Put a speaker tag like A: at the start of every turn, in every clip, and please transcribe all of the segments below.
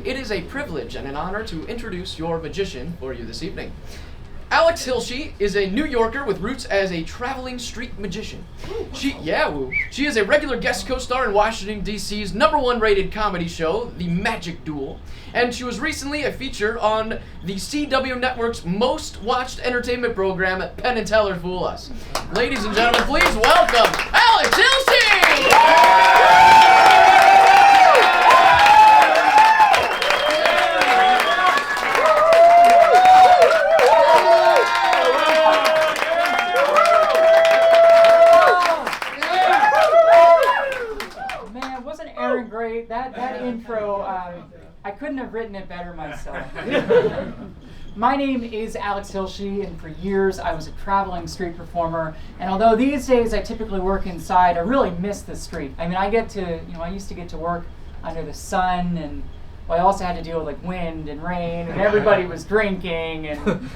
A: it is a privilege and an honor to introduce your magician for you this evening. Alyx Hilshey is a New Yorker with roots as a traveling street magician. She is a regular guest co-star in Washington, D.C.'s #1 rated comedy show, The Magic Duel, and she was recently a feature on the CW Network's most watched entertainment program, Penn and Teller Fool Us. Ladies and gentlemen, please welcome Alyx Hilshey!
B: Great. That intro, I couldn't have written it better myself. My name is Alyx Hilshey, and for years I was a traveling street performer. And although these days I typically work inside, I really miss the street. I mean, I used to get to work under the sun, and I also had to deal with like wind and rain, and everybody was drinking. And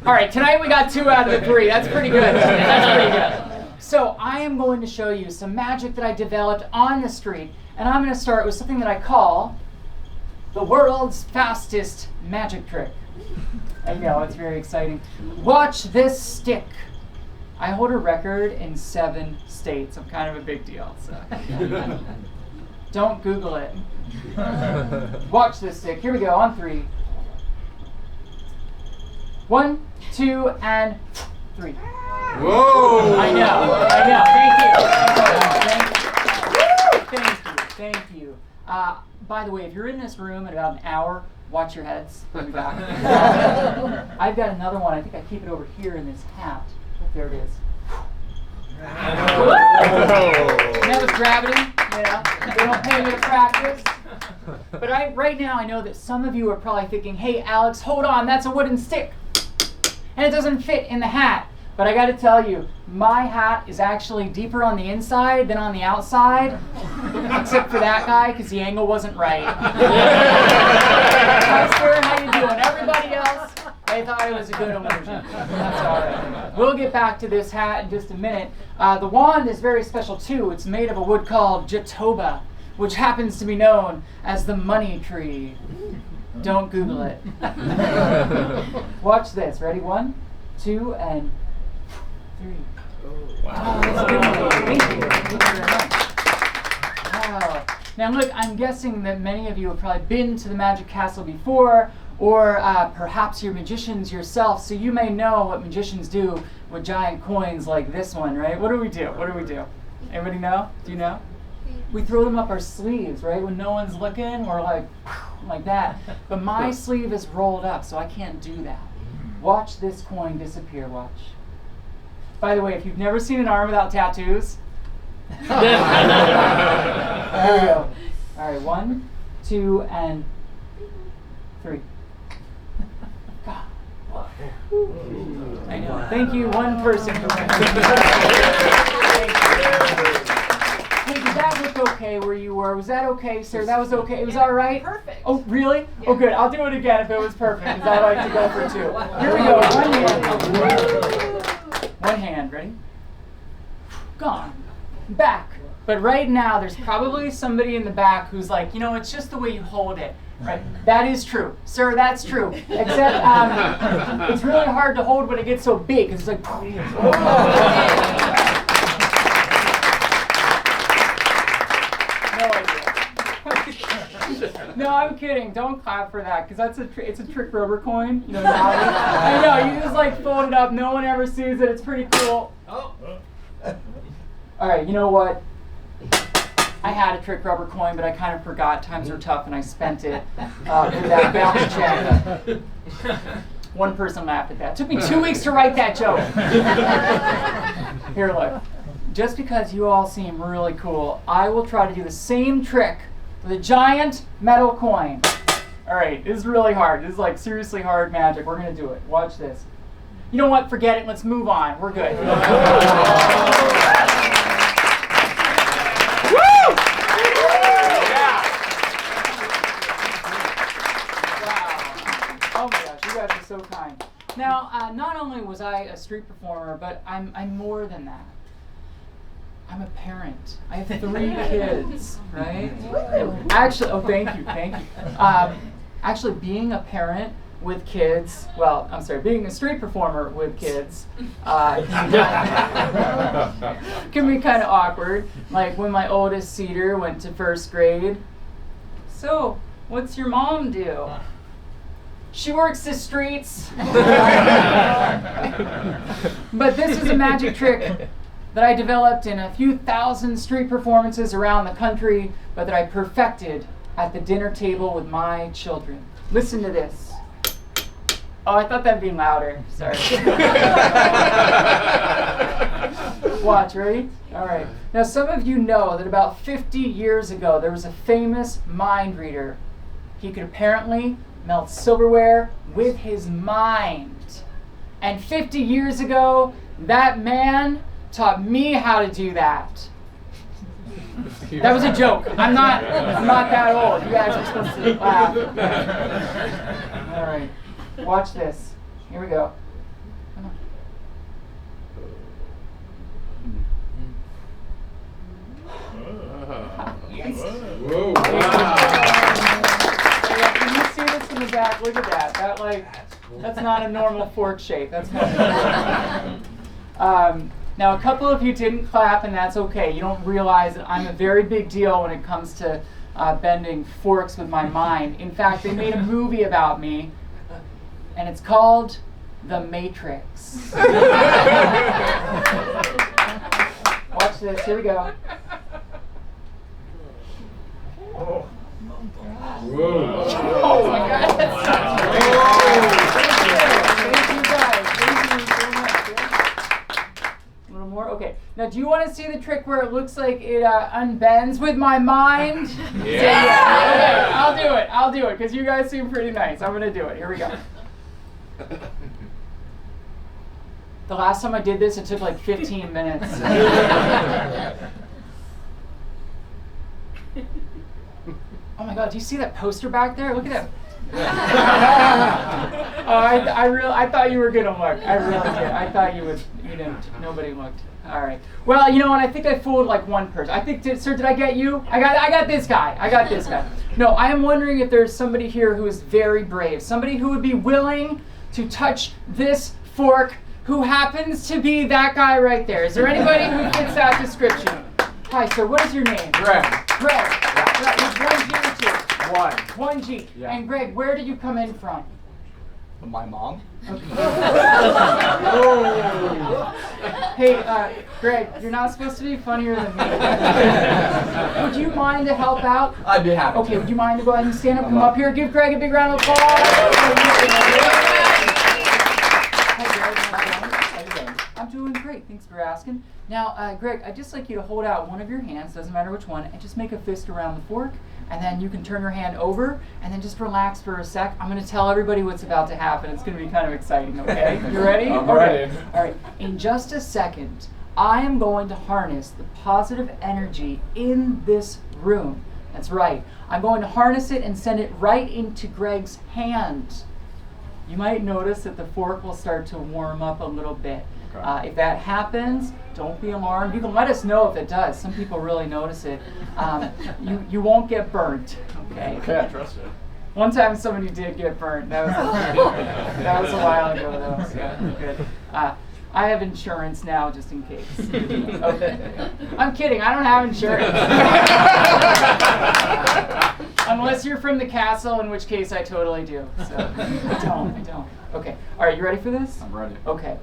B: all right, tonight we got 2 out of the 3. That's pretty good. That's pretty good. So I am going to show you some magic that I developed on the street. And I'm going to start with something that I call the world's fastest magic trick. I know, it's very exciting. Watch this stick. I hold a record in 7 states. I'm kind of a big deal, so. Don't Google it. Watch this stick. Here we go, on 3. 1, 2, and 3.
C: Whoa!
B: I know. Thank you. By the way, if you're in this room in about an hour, watch your heads. I'll be back. I've got another one. I think I keep it over here in this hat. There it is. And that was gravity. They don't pay me to practice. But right now I know that some of you are probably thinking, hey, Alyx, hold on, that's a wooden stick. And it doesn't fit in the hat. But I got to tell you, my hat is actually deeper on the inside than on the outside, except for that guy, because the angle wasn't right. Hi, sir, how you doing? Everybody else, they thought it was a good illusion. That's all right. We'll get back to this hat in just a minute. The wand is very special, too. It's made of a wood called jatoba, which happens to be known as the money tree. Don't Google it. Watch this. Ready? 1, 2, and 3. Wow. That's a good one. Thank you. Thank you very much. Wow. Now look, I'm guessing that many of you have probably been to the Magic Castle before, or perhaps you're magicians yourself, so you may know what magicians do with giant coins like this one, right? What do we do? Anybody know? Do you know? We throw them up our sleeves, right? When no one's looking, we're like that. But my sleeve is rolled up, so I can't do that. Watch this coin disappear, watch. By the way, if you've never seen an arm without tattoos, there we go. All right, 1, 2, and 3. God. I know. Thank you, one person. Hey, did that look okay where you were? Was that okay, sir? That was okay? It was all right?
D: Perfect.
B: Oh, really? Yeah. Oh, good. I'll do it again if it was perfect, because I like to go for 2. Here we go. 1 hand. 1 hand. Ready? Gone. Back. But right now, there's probably somebody in the back who's like, it's just the way you hold it. Right? That is true. Sir, that's true. Except it's really hard to hold when it gets so big. It's like... No, I'm kidding. Don't clap for that, because it's a trick rubber coin. I know, you just fold it up. No one ever sees it. It's pretty cool. Oh. All right, you know what? I had a trick rubber coin, but I kind of forgot. Times were tough, and I spent it with that bounce check. One person laughed at that. It took me 2 weeks to write that joke. Here, look. Just because you all seem really cool, I will try to do the same trick with a giant metal coin. All right, this is really hard. This is seriously hard magic. We're going to do it. Watch this. You know what? Forget it. Let's move on. We're good. So kind. Now, not only was I a street performer, but I'm more than that. I'm a parent. I have 3 kids, right? Actually, oh, thank you. Actually, being a parent with kids, well, I'm sorry, being a street performer with kids can be kind of awkward. Like when my oldest Cedar went to 1st grade. So, what's your mom do? She works the streets. But this is a magic trick that I developed in a few thousand street performances around the country, but that I perfected at the dinner table with my children. Listen to this. Oh, I thought that'd be louder. Sorry. Watch, ready? All right. Now, some of you know that about 50 years ago, there was a famous mind reader. He could apparently melt silverware with his mind. And 50 years ago, that man taught me how to do that. That was a joke. I'm not that old. You guys are supposed to laugh. All right. Watch this. Here we go. Come on.
C: Yes.
D: Whoa.
B: Can you see this in the back? Look at that. That's not a normal fork shape. That's not. Now, a couple of you didn't clap, and that's okay. You don't realize that I'm a very big deal when it comes to bending forks with my mind. In fact, they made a movie about me, and it's called The Matrix. Watch this. Here we go.
D: Whoa.
B: Oh my God. Thank you guys. Thank you so much. A little more? Okay. Now, do you want to see the trick where it looks like it unbends with my mind? Yeah. Okay, I'll do it, because you guys seem pretty nice. I'm going to do it. Here we go. The last time I did this, it took like 15 minutes. Oh my God, do you see that poster back there? Look at that. Oh, I thought you were gonna look. I really did. I thought you would, nobody looked. All right. Well, you know what? I think I fooled like one person. I think, sir, did I get you? I got this guy. No, I am wondering if there's somebody here who is very brave. Somebody who would be willing to touch this fork, who happens to be that guy right there. Is there anybody who fits that description? Hi, sir. What is your name?
D: Greg.
B: Greg. Is 1 G or 2?
D: 1.
B: 1 G.
D: Yeah.
B: And Greg, where did you come in from?
D: My mom.
B: Hey, Greg, you're not supposed to be funnier than me. Would you mind to help out?
D: I'd be happy.
B: Okay, would you mind to go ahead and stand up, come up here, give Greg a big round of applause? Hi, Greg. How you doing? I'm doing great. Thanks for asking. Now, Greg, I'd just like you to hold out one of your hands, doesn't matter which one, and just make a fist around the fork. And then you can turn your hand over, and then just relax for a sec. I'm going to tell everybody what's about to happen. It's going to be kind of exciting, okay? You ready?
D: I'm
B: okay.
D: ready.
B: All right. In just a second, I am going to harness the positive energy in this room. That's right. I'm going to harness it and send it right into Greg's hand. You might notice that the fork will start to warm up a little bit.
D: Okay.
B: If that happens, don't be alarmed. You can let us know if it does. Some people really notice it. You won't get burnt. Okay.
D: Okay, I trust it.
B: One time somebody did get burnt. That was a while ago though. So good. I have insurance now just in case. Okay. I'm kidding. I don't have insurance. Unless you're from the castle, in which case I totally do. So I don't. Okay. All right. You ready for this?
D: I'm ready.
B: Okay.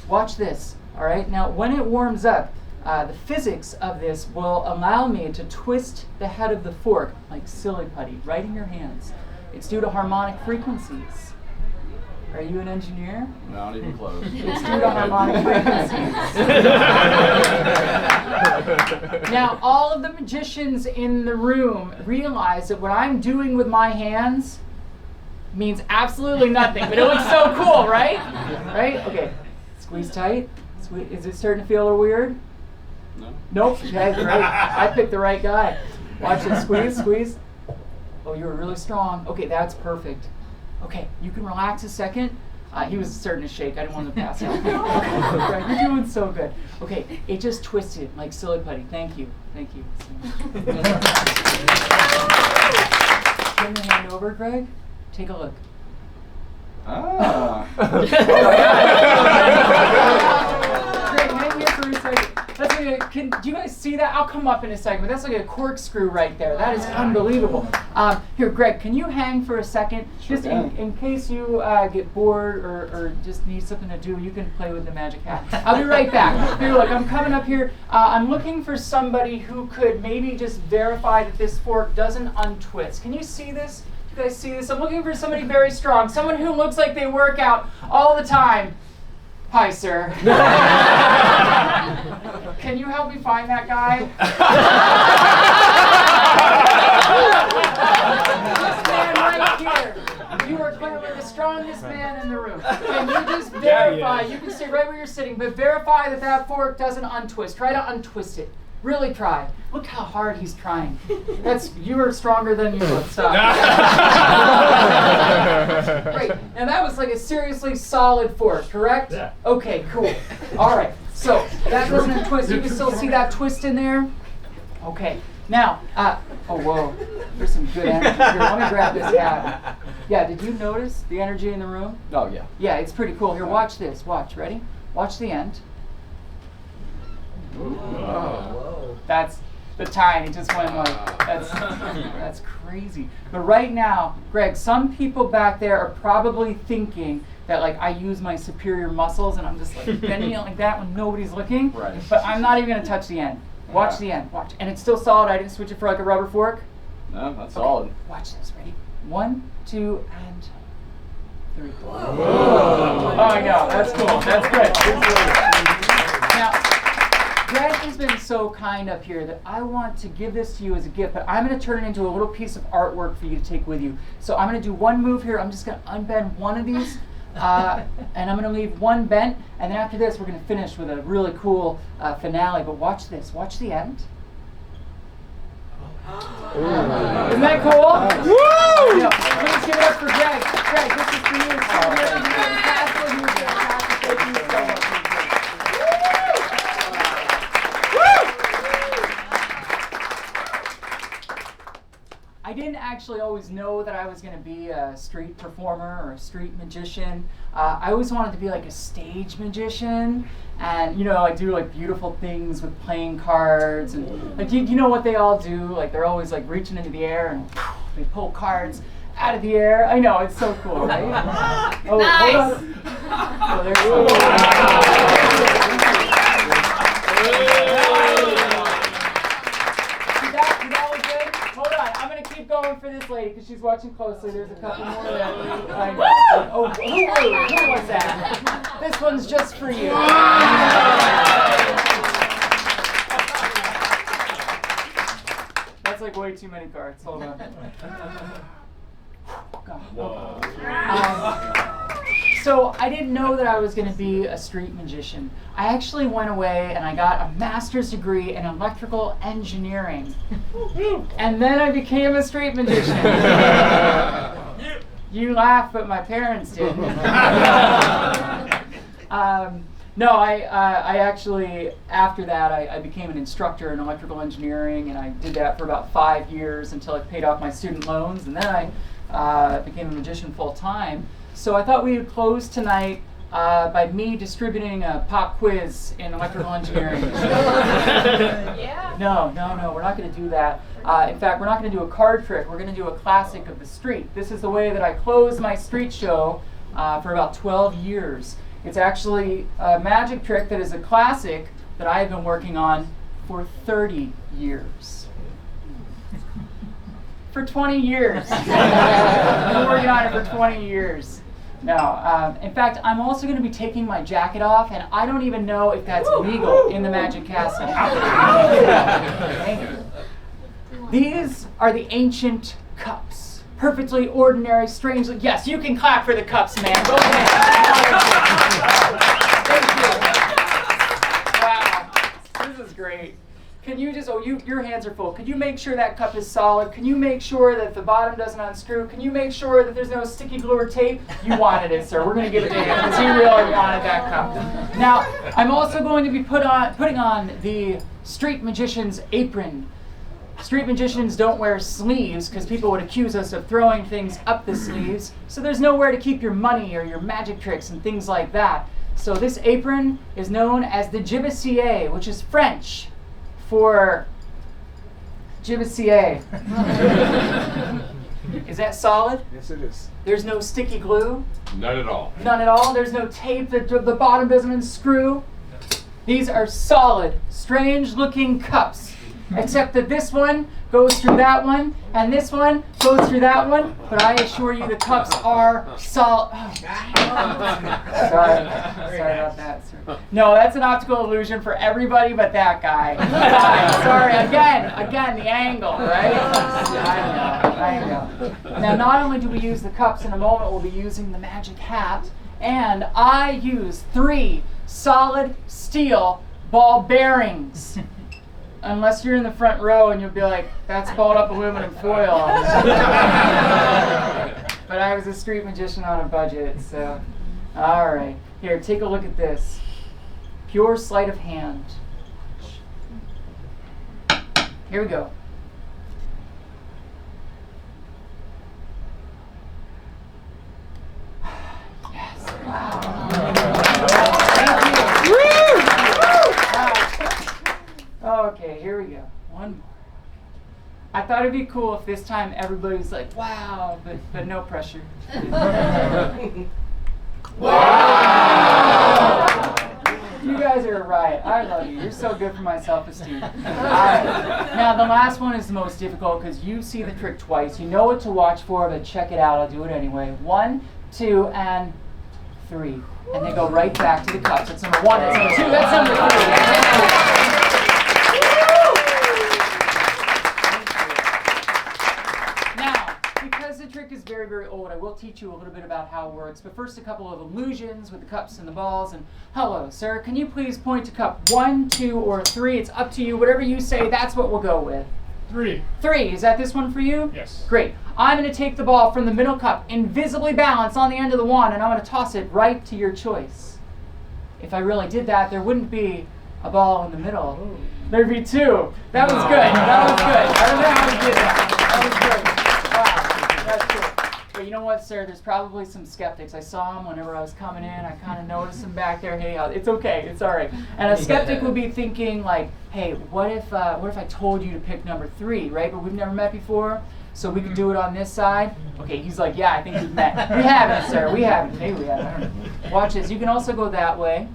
B: Watch this. All right. Now, when it warms up, the physics of this will allow me to twist the head of the fork like silly putty right in your hands. It's due to harmonic frequencies. Are you an engineer?
D: Not even close.
B: It's due to harmonic frequencies. Now, all of the magicians in the room realize that what I'm doing with my hands means absolutely nothing, but it looks so cool, right? Right? Okay. Squeeze tight. Is it starting to feel a little weird?
D: No.
B: Nope. Okay, great. I picked the right guy. Watch it. Squeeze. Oh, you were really strong. Okay, that's perfect. Okay, you can relax a second. He was starting to shake. I didn't want him to pass out. Greg, you're doing so good. Okay, it just twisted like silly putty. Thank you. Thank you. Turn your hand over, Greg. Take a look.
D: Ah.
B: Greg, hang here for a second. That's like do you guys see that? I'll come up in a second, but that's like a corkscrew right there. That is unbelievable. Here, Greg, can you hang for a second?
D: Sure
B: Just
D: can.
B: in case you get bored or just need something to do, you can play with the magic hat. I'll be right back. Here, look, I'm coming up here. I'm looking for somebody who could maybe just verify that this fork doesn't untwist. Can you see this? You guys see this? I'm looking for somebody very strong, someone who looks like they work out all the time. Hi, sir. Can you help me find that guy? This man right here. You are clearly the strongest man in the room. Can you just verify? You can stay right where you're sitting, but verify that that fork doesn't untwist. Try to untwist it. Really try. Look how hard he's trying. You are stronger than you look. Stop. Great. Now that was like a seriously solid fork, correct?
C: Yeah.
B: Okay, cool. All right. So that doesn't untwist. You can still see that twist in there. Okay. Now, oh whoa, there's some good energy here. Let me grab this hat. Yeah. Did you notice the energy in the room?
D: Oh yeah.
B: Yeah, it's pretty cool. Here, watch this. Watch. Ready? Watch the end.
A: Whoa.
B: That's the tine. It just went like that's crazy. But right now, Greg, some people back there are probably thinking that like I use my superior muscles and I'm just like bending it like that when nobody's looking.
D: Right.
B: But I'm not even gonna touch the end. Watch the end. Watch. And it's still solid. I didn't switch it for like a rubber fork.
D: No, that's solid.
B: Watch this. Ready? 1, 2, and 3.
A: Whoa.
B: Oh, I know. That's cool. That's good. Now, Greg has been so kind up here that I want to give this to you as a gift, but I'm going to turn it into a little piece of artwork for you to take with you. So I'm going to do one move here. I'm just going to unbend one of these, and I'm going to leave one bent, and then after this, we're going to finish with a really cool finale. But watch this. Watch the end. Isn't that cool? Woo! Yeah, please give it up for Greg. Greg, this is for you. So you're fantastic. You're fantastic. Thank you so much. I didn't actually always know that I was going to be a street performer or a street magician. I always wanted to be like a stage magician, and you know, I do like beautiful things with playing cards, and like you know what they all do? Like they're always like reaching into the air and they pull cards out of the air. I know, it's so cool, right? Oh,
E: Nice.
B: hold on. Oh, there's that was good? Hold on, I'm going to keep going for this lady because she's watching closely. There's a couple more there. I know. Oh, who was that? This one's just for you. That's like way too many cards. Hold on. So I didn't know that I was going to be a street magician. I actually went away and I got a master's degree in electrical engineering. And then I became a street magician. You laugh, but my parents did. No, I actually, after that, I became an instructor in electrical engineering, and I did that for about 5 years until I paid off my student loans, and then I became a magician full time. So I thought we would close tonight by me distributing a pop quiz in electrical engineering.
E: Yeah.
B: No, we're not going to do that. In fact, we're not going to do a card trick. We're going to do a classic of the street. This is the way that I closed my street show for about 12 years. It's actually a magic trick that is a classic that I have been working on for 30 years. For 20 years. I've been working on it for 20 years. No, in fact, I'm also going to be taking my jacket off, and I don't even know if that's legal in the Magic Castle. Thank you. These are the ancient cups. Perfectly ordinary, strangely. Yes, you can clap for the cups, man. Go ahead. Thank you. Wow. This is great. can you just, your hands are full. Could you make sure that cup is solid? Can you make sure that the bottom doesn't unscrew? Can you make sure that there's no sticky glue or tape? You wanted it, sir. We're going to give it to him because he really wanted that cup. Now, I'm also going to be putting on the street magician's apron. Street magicians don't wear sleeves because people would accuse us of throwing things up the sleeves. So there's nowhere to keep your money or your magic tricks and things like that. So this apron is known as the gibecier, which is French for gibecier. Is that solid?
C: Yes, it is.
B: There's no sticky glue?
F: None at all.
B: None at all? There's no tape that the bottom doesn't unscrew? These are solid, strange-looking cups. Except that this one goes through that one, and this one goes through that one, but I assure you the cups are solid. Oh, sorry about that, sir. No, that's an optical illusion for everybody but that guy. Sorry, again, the angle, right? I know. Now, not only do we use the cups in a moment, we'll be using the magic hat, and I use 3 solid steel ball bearings. Unless you're in the front row and you'll be like, that's balled up aluminum foil. But I was a street magician on a budget, so. All right, here, take a look at this. Pure sleight of hand. Here we go. Yes, wow. Okay, here we go. One more. I thought it'd be cool if this time everybody's like, wow, but no pressure. Wow! You guys are a riot. I love you. You're so good for my self-esteem. All right. Now, the last one is the most difficult because you see the trick twice. You know what to watch for, but check it out. I'll do it anyway. 1, 2, and 3. And they go right back to the cups. That's number 1. That's number 2. That's number 3. The trick is very, very old. I will teach you a little bit about how it works. But first, a couple of illusions with the cups and the balls. And hello, sir. Can you please point to cup 1, 2, or 3? It's up to you. Whatever you say, that's what we'll go with.
C: 3.
B: 3. Is that this one for you?
C: Yes.
B: Great. I'm going to take the ball from the middle cup, invisibly balanced on the end of the wand, and I'm going to toss it right to your choice. If I really did that, there wouldn't be a ball in the middle. Ooh. There'd be 2. That was good. That was good. I don't know how we did that. That was great. That's cool. But you know what, sir? There's probably some skeptics. I saw them whenever I was coming in. I kind of noticed them back there. Hey, it's okay. It's all right. And a skeptic would be thinking like, hey, what if I told you to pick number 3, right? But we've never met before, so we can do it on this side. Okay, he's like, yeah, I think we've met. We haven't, sir. We haven't. Maybe we haven't. I don't know. Watch this. You can also go that way,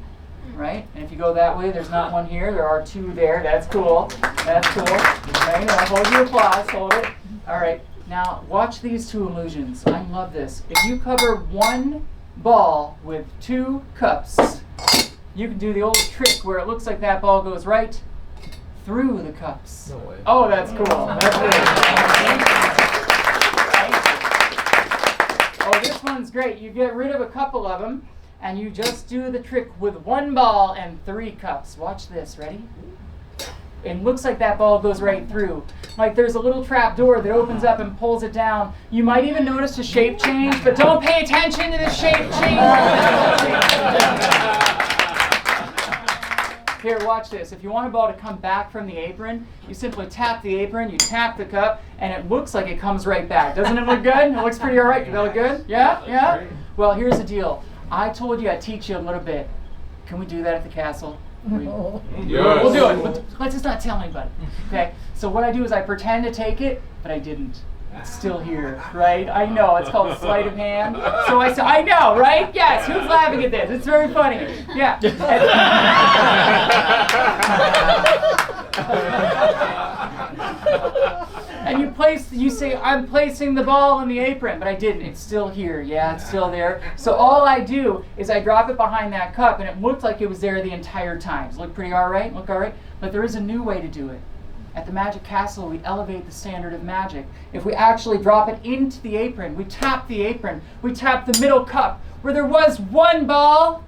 B: right? And if you go that way, there's not one here. There are 2 there. That's cool. That's cool. Okay, now hold your applause. Hold it. All right. Now, watch these 2 illusions. I love this. If you cover one ball with 2 cups, you can do the old trick where it looks like that ball goes right through the cups.
C: No way.
B: Oh, that's cool. That's great. Oh, this one's great. You get rid of a couple of them, and you just do the trick with 1 ball and 3 cups. Watch this. Ready? It looks like that ball goes right through. Like there's a little trap door that opens up and pulls it down. You might even notice a shape change, but don't pay attention to the shape change. Here, watch this. If you want a ball to come back from the apron, you simply tap the apron, you tap the cup, and it looks like it comes right back. Doesn't it look good? It looks pretty all right. Does that look good? Yeah? Yeah? Well, here's the deal. I told you I'd teach you a little bit. Can we do that at the castle?
F: Yes.
B: We'll do it. Let's just not tell anybody. Okay? So what I do is I pretend to take it, but I didn't. It's still here, right? I know. It's called sleight of hand. So I said, I know, right? Yes. Who's laughing at this? It's very funny. Yeah. And you say, I'm placing the ball in the apron, but I didn't. It's still here. Yeah, it's still there. So all I do is I drop it behind that cup, and it looked like it was there the entire time. Does it look pretty all right? Look all right? But there is a new way to do it. At the Magic Castle, we elevate the standard of magic. If we actually drop it into the apron, we tap the apron, we tap the middle cup, where there was 1 ball,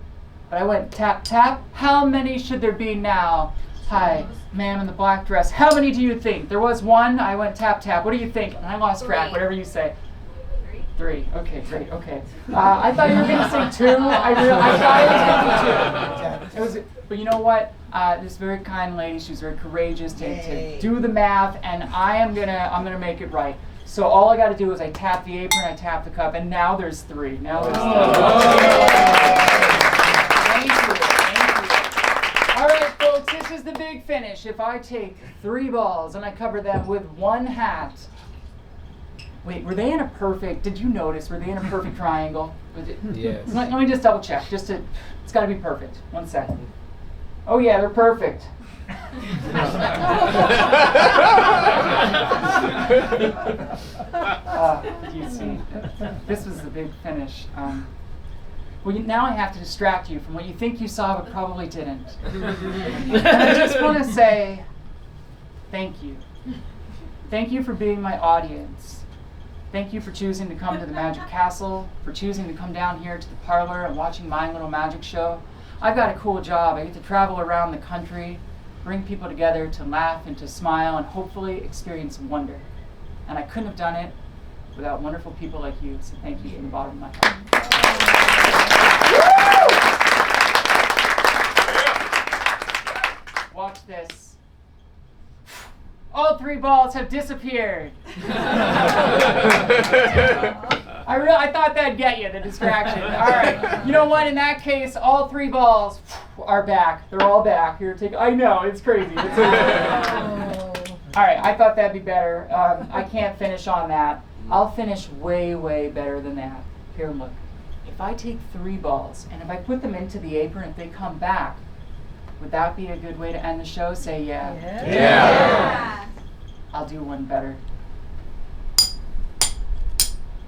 B: but I went tap, tap. How many should there be now? Hi, ma'am in the black dress. How many do you think? There was one. I went tap tap. What do you think? And I lost track. Whatever you say. Three. Okay, great. Okay. I thought you were going to say two. I thought it was going to be two. But you know what? This very kind lady. She was very courageous to do the math, and I'm gonna make it right. So all I got to do is I tap the apron, I tap the cup, and now there's three. Now there's three. Thank you. All right, folks. This is the big finish. If I take 3 balls and I cover them with 1 hat. Wait, were they in a perfect, did you notice, were they in a perfect triangle?
C: Yes.
B: Let me just double check, it's got to be perfect. 1 second. Oh yeah, they're perfect. You see, this was the big finish. Well, now I have to distract you from what you think you saw but probably didn't. And I just want to say thank you. Thank you for being my audience. Thank you for choosing to come to the Magic Castle, for choosing to come down here to the Parlour and watching my little magic show. I've got a cool job. I get to travel around the country, bring people together to laugh and to smile and hopefully experience wonder. And I couldn't have done it without wonderful people like you, so thank you from the bottom of my heart. Watch this. All 3 balls have disappeared. I thought that'd get you, the distraction. All right. You know what? In that case, all 3 balls are back. They're all back. Here, take. I know, it's crazy. All right. I thought that'd be better. I can't finish on that. I'll finish way, way better than that. Here, look. If I take 3 balls and if I put them into the apron, if they come back, would that be a good way to end the show? Say yeah.
F: Yeah.
B: I'll do one better.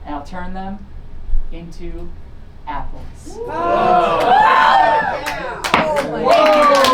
B: And I'll turn them into apples.
E: Oh, yeah. Oh my God.